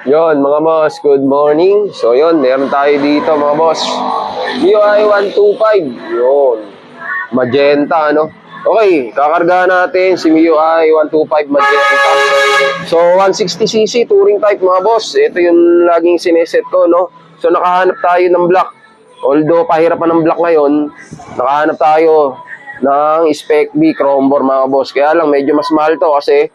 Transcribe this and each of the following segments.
Yon mga boss, good morning. So yon, meron tayo dito mga boss. MIUI 125. Yon. Magenta, ano? Okay, kakargahan natin si MIUI 125 Magenta. So 160cc touring type mga boss. Ito yung laging sineset ko, no? So nakahanap tayo ng block. Although pahirapan ng block ngayon, nakahanap tayo ng Spec B Chrome bore mga boss. Kaya lang medyo mas mahal to kasi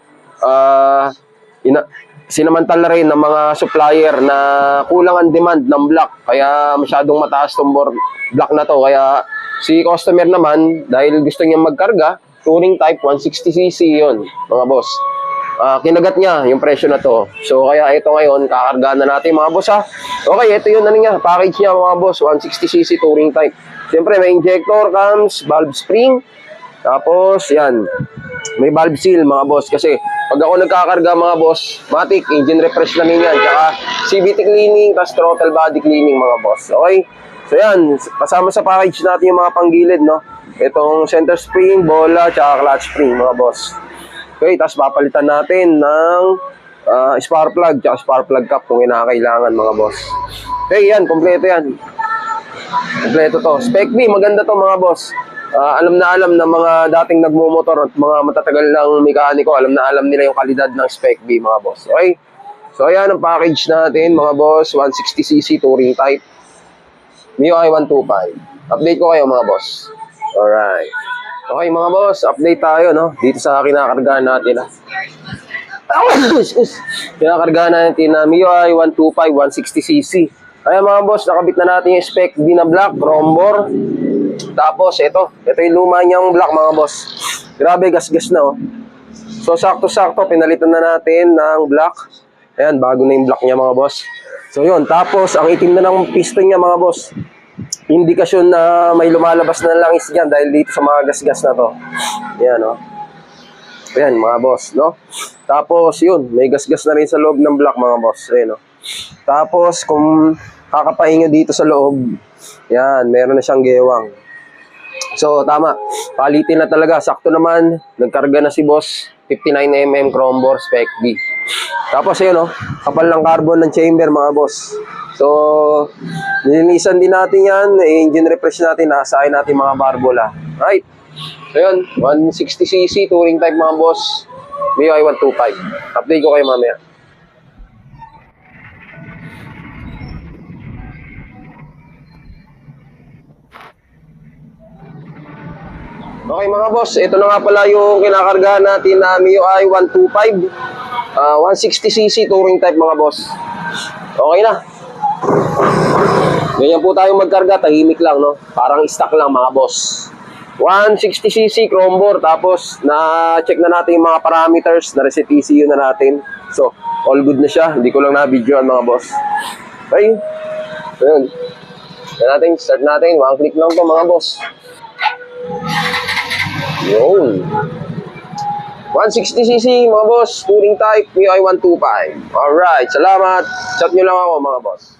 sinamantala rin ng mga supplier na kulang ang demand ng block, kaya masyadong mataas tong block na to. Kaya si customer naman, dahil gusto niya magkarga, touring type 160cc yon mga boss. Kinagat niya yung presyo na to. So kaya ito ngayon, kakargahan na natin mga boss ha. Okay, ito yun niya, package niya mga boss, 160cc touring type. Siyempre may injector, cams, valve spring, tapos yan, may valve seal mga boss. Kasi pag ako nagkakarga mga boss, matic, engine refresh na yan, tsaka CVT cleaning, tapos throttle body cleaning mga boss. Okay? So yan, kasama sa package natin yung mga panggilid, no? Itong center spring, bola, tsaka clutch spring mga boss. Okay, tapos papalitan natin ng spark plug, tsaka spark plug cap kung kinakailangan mga boss. Okay, yan, kompleto yan. Kompleto to. Spec B, maganda to mga boss. Alam na mga dating nagmumotor at mga matatagal ng mekaniko, alam nila yung kalidad ng Spec B mga boss. Okay? So ayan ang package natin mga boss, 160cc touring type, MIUI 125. Update ko kayo mga boss. Alright. Okay mga boss, update tayo, no? Dito sa kinakargahan natin. Kinakargahan natin na MIUI 125 160cc. Ayan mga boss, nakabit na natin yung Spec B na black, chrome bore. Tapos ito yung luma niyang black mga boss. Grabe, gas-gas na oh. So sakto-sakto, pinalitan na natin ng black. Ayan, bago na yung black niya mga boss. So yun, tapos ang itim na ng piston niya mga boss. Indikasyon na may lumalabas na langis dyan dahil dito sa mga gas-gas na to. Ayan oh. Ayan mga boss, no? Tapos yun, may gas-gas na rin sa loob ng black mga boss. Ayan oh. Tapos kung kakapain nyo dito sa loob, yan, meron na siyang gewang. So, tama. Palitin na talaga. Sakto naman. Nagkarga na si boss. 59mm chrome bore Spec B. Tapos, ayun, oh. Kapal ng carbon ng chamber, mga boss. So, nilinisan din natin yan. Engine refresh natin. Nakasahin natin mga barbola. Right. So, yun. 160cc touring type, mga boss. MIUI 125. Update ko kayo mamaya. Okay mga boss, ito na nga pala yung kinakargahan natin na MIUI 125 160cc touring type mga boss. Okay na. Ganyan po tayo magkarga, tahimik lang, no? Parang stock lang mga boss. 160cc chrome bore, tapos na-check na natin yung mga parameters, na-reset ECU na natin. So, all good na siya. Hindi ko lang na-videoan mga boss. Okay. So yun. Start natin. One click lang to mga boss. Yun. 160cc mga boss, touring type, MIUI 125. Alright, salamat. Chat nyo lang ako mga boss.